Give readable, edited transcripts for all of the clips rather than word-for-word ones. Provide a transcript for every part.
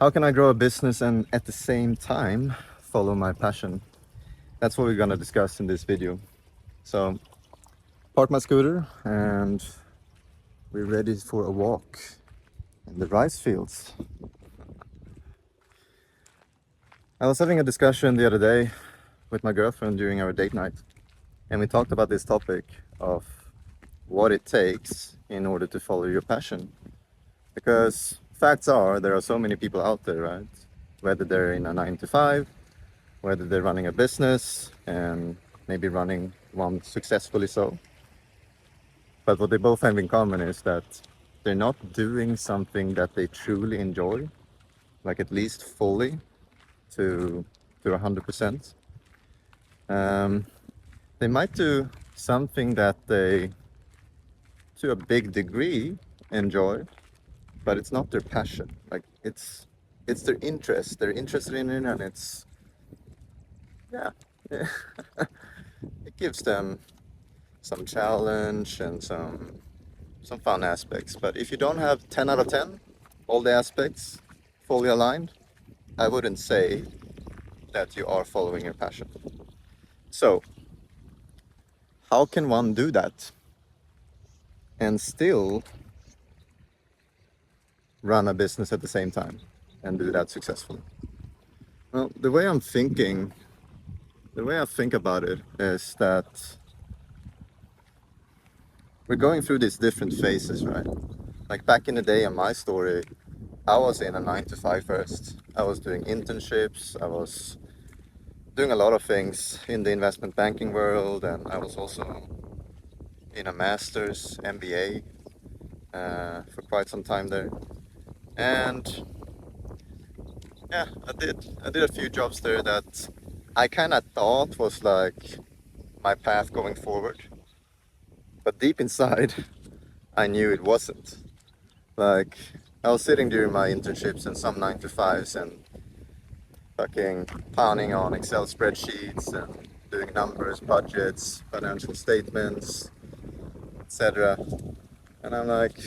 How can I grow a business and at the same time follow my passion? That's what we're gonna discuss in this video. So, park my scooter and we're ready for a walk in the rice fields. I was having a discussion the other day with my girlfriend during our date night, and we talked about this topic of what it takes in order to follow your passion. Because facts are, there are so many people out there, right? Whether they're in a 9 to 5, whether they're running a business and maybe running one successfully so. But what they both have in common is that they're not doing something that they truly enjoy, like at least fully to 100%. They might do something that they, to a big degree, enjoy, but it's not their passion. Like it's their interest. They're interested in it, and it's yeah, it gives them some challenge and some fun aspects. But if you don't have 10 out of 10, all the aspects fully aligned, I wouldn't say that you are following your passion. So, how can one do that and still run a business at the same time and do that successfully? Well, the way I think about it is that we're going through these different phases, right? Like back in the day in my story, I was in a 9 to 5 first. I was doing internships, I was doing a lot of things in the investment banking world, and I was also in a master's MBA for quite some time there. And yeah, I did a few jobs there that I kind of thought was like my path going forward. But deep inside, I knew it wasn't. Like, I was sitting during my internships in some 9 to 5s and fucking pounding on Excel spreadsheets and doing numbers, budgets, financial statements, etc. And I'm like,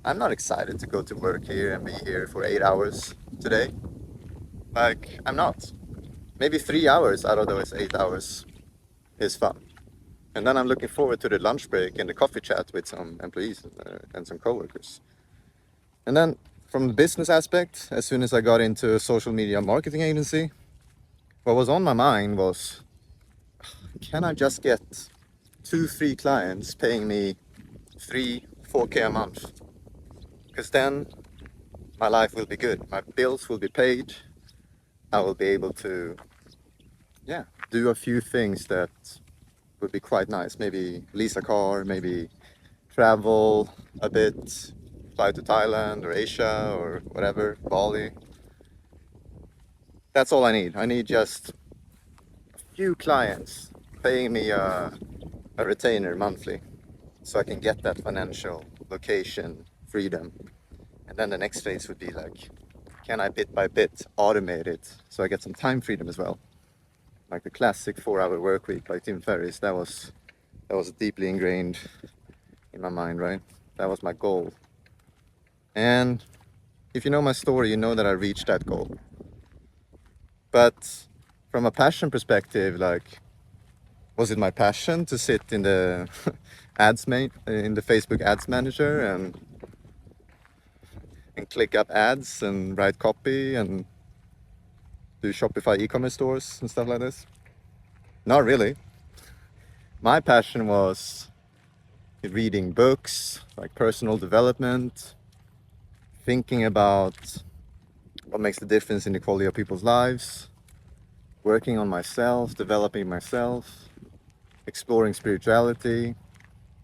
I'm not excited to go to work here and be here for 8 hours today. Like, I'm not. Maybe 3 hours out of those 8 hours is fun. And then I'm looking forward to the lunch break and the coffee chat with some employees and some coworkers. And then from the business aspect, as soon as I got into a social media marketing agency, what was on my mind was, can I just get 2, 3 clients paying me 3, 4K a month? Because then my life will be good. My bills will be paid. I will be able to, yeah, do a few things that would be quite nice. Maybe lease a car, maybe travel a bit, fly to Thailand or Asia or whatever, Bali. That's all I need. I need just a few clients paying me a retainer monthly so I can get that financial location freedom. And then the next phase would be like, can I bit by bit automate it so I get some time freedom as well? Like the classic 4-hour work week by Tim Ferriss, that was deeply ingrained in my mind, right? That was my goal. And if you know my story, you know that I reached that goal. But from a passion perspective, like, was it my passion to sit in the in the Facebook Ads Manager and click up ads and write copy and do Shopify e-commerce stores and stuff like this? Not really. My passion was reading books, like personal development, thinking about what makes the difference in the quality of people's lives, working on myself, developing myself, exploring spirituality,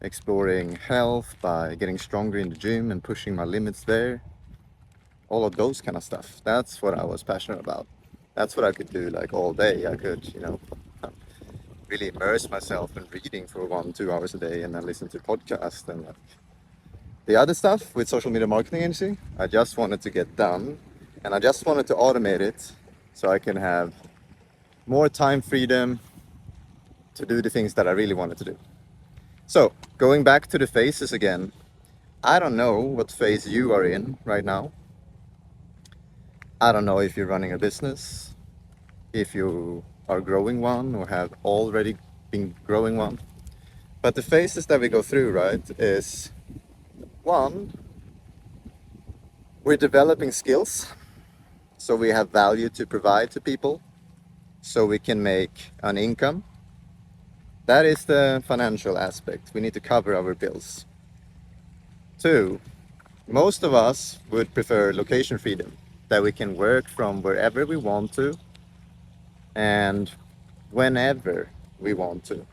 exploring health by getting stronger in the gym and pushing my limits there. All of those kind of stuff. That's what I was passionate about. That's what I could do like all day. I could, really immerse myself in reading for 1, 2 hours a day and then listen to podcasts and like the other stuff with social media marketing agency. I just wanted to get done and I just wanted to automate it so I can have more time freedom to do the things that I really wanted to do. So going back to the phases again, I don't know what phase you are in right now. I don't know if you're running a business, if you are growing one or have already been growing one. But the phases that we go through, right, is one, we're developing skills, so we have value to provide to people, so we can make an income. That is the financial aspect. We need to cover our bills. Two, most of us would prefer location freedom, that we can work from wherever we want to and whenever we want to.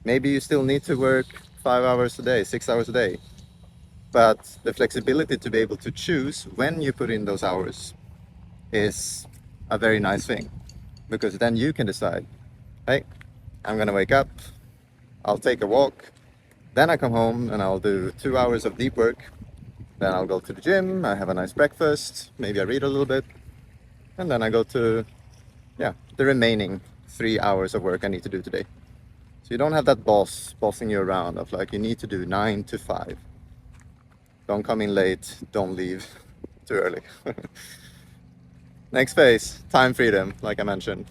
Maybe you still need to work 5 hours a day, 6 hours a day, but the flexibility to be able to choose when you put in those hours is a very nice thing, because then you can decide, hey, I'm gonna wake up, I'll take a walk, then I come home and I'll do 2 hours of deep work, then I'll go to the gym, I have a nice breakfast, maybe I read a little bit, and then I go to the remaining 3 hours of work I need to do today. So you don't have that boss bossing you around of like, you need to do 9 to 5. Don't come in late, don't leave too early. Next phase, time freedom, like I mentioned.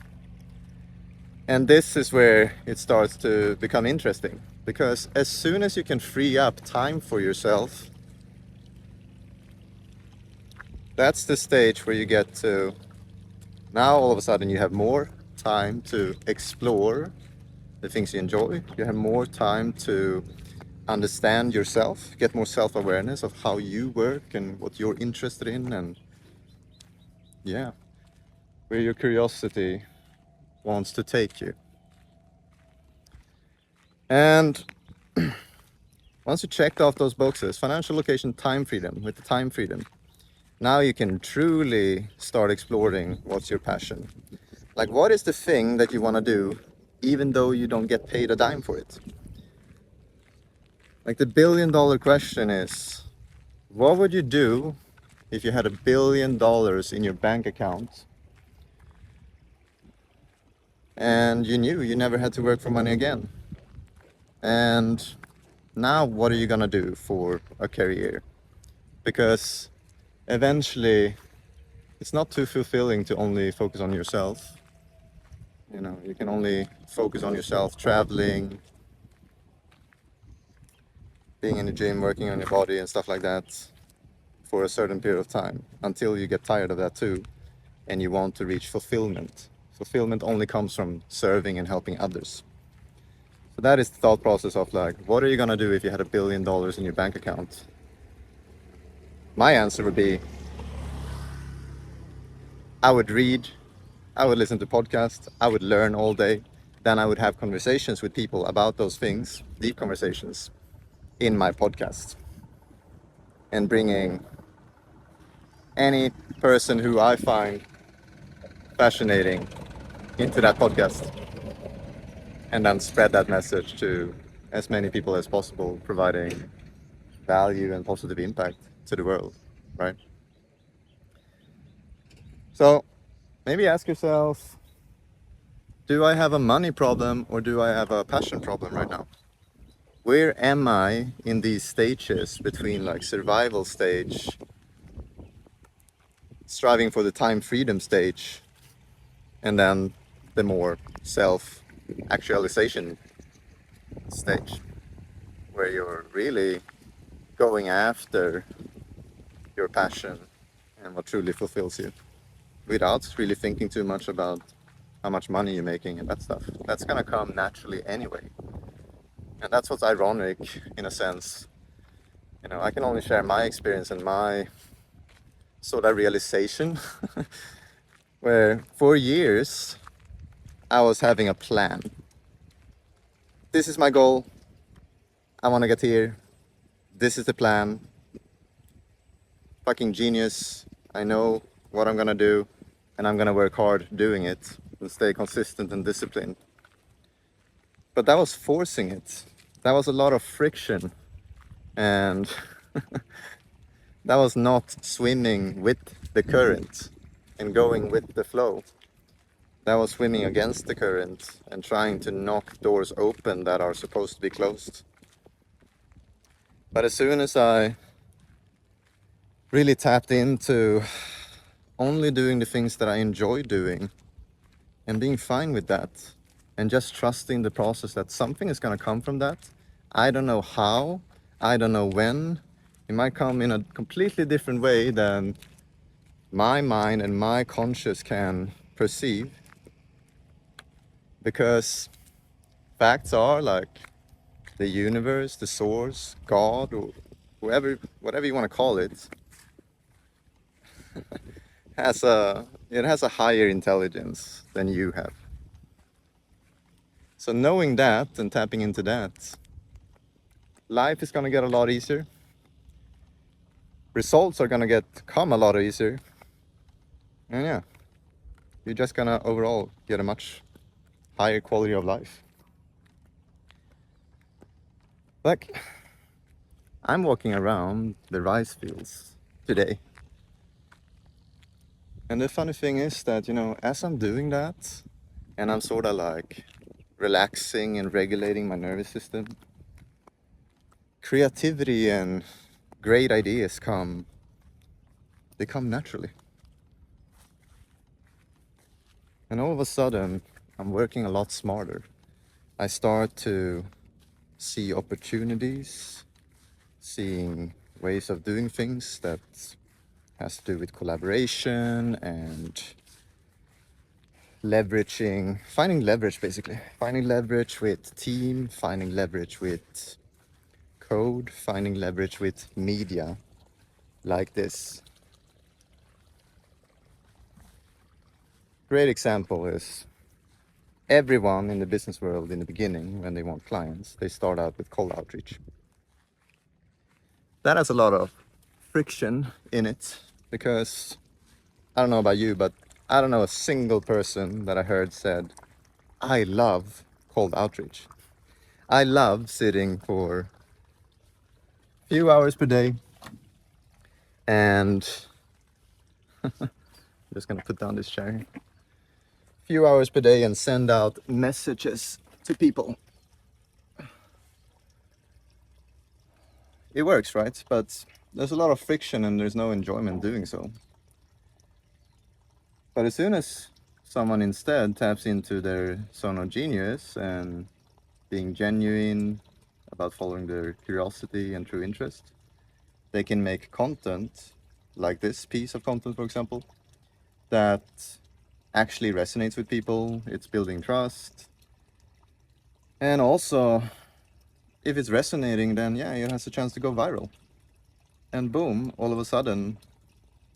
And this is where it starts to become interesting, because as soon as you can free up time for yourself, that's the stage where you get to, now all of a sudden you have more time to explore the things you enjoy. You have more time to understand yourself, get more self-awareness of how you work and what you're interested in, and where your curiosity wants to take you. And once you checked off those boxes, financial, location, time freedom, with the time freedom, now you can truly start exploring what's your passion. Like, what is the thing that you want to do even though you don't get paid a dime for it? Like, the $1 billion question is, what would you do if you had $1 billion in your bank account and you knew you never had to work for money again? And now what are you gonna do for a career? Because eventually it's not too fulfilling to only focus on yourself. You know, you can only focus on yourself traveling, being in the gym, working on your body and stuff like that for a certain period of time, until you get tired of that too and you want to reach fulfillment. Fulfillment only comes from serving and helping others. So that is the thought process of like, what are you gonna do if you had $1 billion in your bank account? My answer would be, I would read, I would listen to podcasts, I would learn all day. Then I would have conversations with people about those things, deep conversations, in my podcast. And bringing any person who I find fascinating into that podcast. And then spread that message to as many people as possible, providing value and positive impact to the world, right? So maybe ask yourself, do I have a money problem or do I have a passion problem right now? Where am I in these stages between like survival stage, striving for the time freedom stage, and then the more self-actualization stage, where you're really going after your passion and what truly fulfills you, without really thinking too much about how much money you're making and that stuff. That's gonna come naturally anyway. And that's what's ironic in a sense. You know, I can only share my experience and my sort of realization where for years I was having a plan. This is my goal. I want to get here. This is the plan. Fucking genius. I know what I'm gonna do and I'm gonna work hard doing it and stay consistent and disciplined. But that was forcing it. That was a lot of friction, and that was not swimming with the current and going with the flow. That was swimming against the current and trying to knock doors open that are supposed to be closed. But as soon as I really tapped into only doing the things that I enjoy doing and being fine with that, and just trusting the process that something is going to come from that. I don't know how, I don't know when. It might come in a completely different way than my mind and my conscious can perceive, because facts are like the universe, the source, God, or whatever you want to call it, has a higher intelligence than you have. So knowing that and tapping into that, life is going to get a lot easier. Results are going to come a lot easier. And yeah, you're just going to overall get a much higher quality of life. Like, I'm walking around the rice fields today. And the funny thing is that, as I'm doing that, and I'm sort of like relaxing and regulating my nervous system, creativity and great ideas come naturally. And all of a sudden, I'm working a lot smarter. I start to see opportunities, seeing ways of doing things that has to do with collaboration and finding leverage basically. Finding leverage with team, finding leverage with code, finding leverage with media like this. Great example is everyone in the business world in the beginning, when they want clients, they start out with cold outreach. That has a lot of friction in it, because I don't know about you, but I don't know a single person that I heard said, I love cold outreach. I love sitting for a few hours per day and I'm just gonna put down this chair. A few hours per day and send out messages to people. It works, right? But there's a lot of friction and there's no enjoyment doing so. But as soon as someone instead taps into their zone of genius and being genuine about following their curiosity and true interest, they can make content like this piece of content, for example, that actually resonates with people. It's building trust. And also, if it's resonating, then yeah, it has a chance to go viral. And boom, all of a sudden,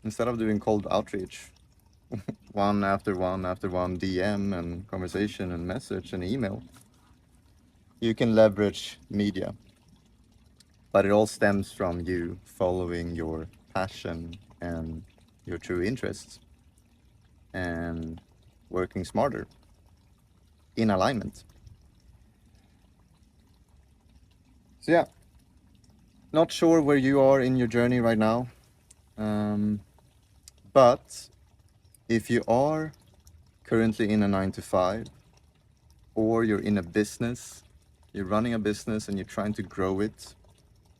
instead of doing cold outreach, one after one after one DM and conversation and message and email, you can leverage media. But it all stems from you following your passion and your true interests and working smarter in alignment. So yeah, not sure where you are in your journey right now, but if you are currently in a 9 to 5, or you're in a business, you're running a business and you're trying to grow it,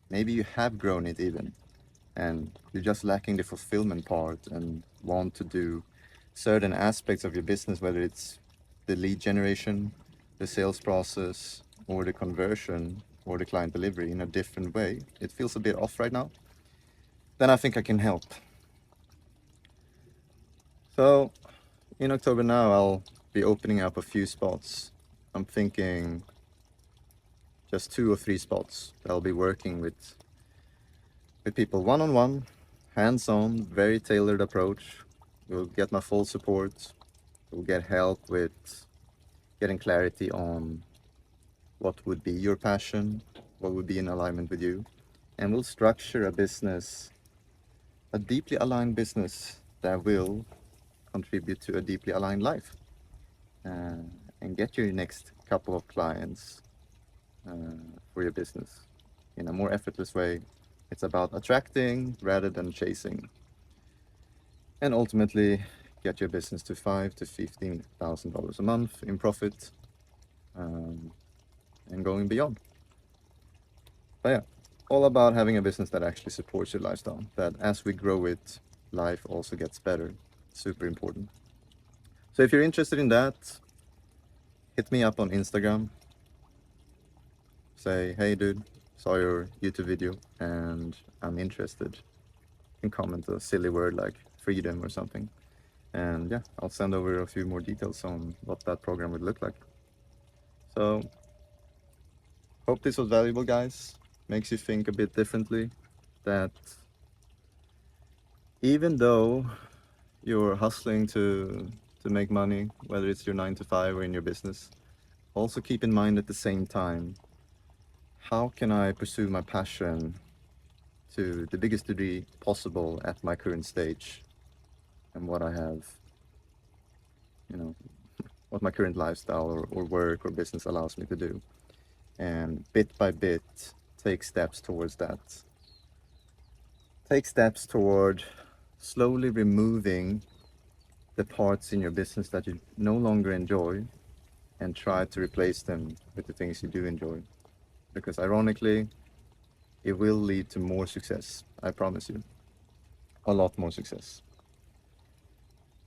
maybe you have grown it even, and you're just lacking the fulfillment part and want to do certain aspects of your business, whether it's the lead generation, the sales process, or the conversion, or the client delivery in a different way, it feels a bit off right now, then I think I can help. So in October now, I'll be opening up a few spots. I'm thinking just 2 or 3 spots that I'll be working with people one-on-one, hands-on, very tailored approach. You'll get my full support. You'll get help with getting clarity on what would be your passion, what would be in alignment with you. And we'll structure a business, a deeply aligned business that will contribute to a deeply aligned life, and get your next couple of clients for your business in a more effortless way. It's about attracting rather than chasing, and ultimately get your business to $5,000 to $15,000 a month in profit, and going beyond. But yeah, all about having a business that actually supports your lifestyle, that as we grow it, life also gets better. Super important. So if you're interested in that, hit me up on Instagram. Say, hey dude, saw your YouTube video and I'm interested. You can comment a silly word like freedom or something. And yeah, I'll send over a few more details on what that program would look like. So, hope this was valuable, guys. Makes you think a bit differently. That even though you're hustling to make money, whether it's your 9 to 5 or in your business, also keep in mind at the same time, how can I pursue my passion to the biggest degree possible at my current stage and what I have, you know, what my current lifestyle or work or business allows me to do. And bit by bit, take steps towards that. Take steps toward slowly removing the parts in your business that you no longer enjoy and try to replace them with the things you do enjoy. Because ironically, it will lead to more success, I promise you. A lot more success.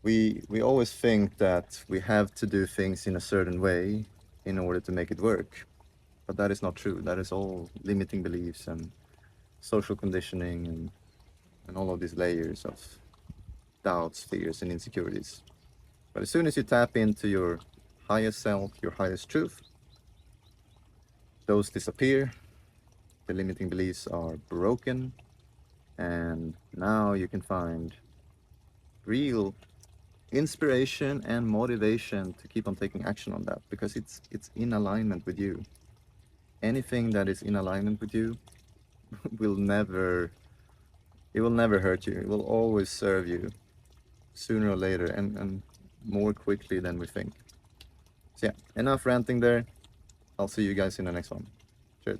We always think that we have to do things in a certain way in order to make it work. But that is not true. That is all limiting beliefs and social conditioning and all of these layers of doubts, fears, and insecurities. But as soon as you tap into your highest self, your highest truth, those disappear, the limiting beliefs are broken, and now you can find real inspiration and motivation to keep on taking action on that because it's in alignment with you. Anything that is in alignment with you will never it will never hurt you. It will always serve you sooner or later and more quickly than we think. So yeah, enough ranting there. I'll see you guys in the next one. Cheers.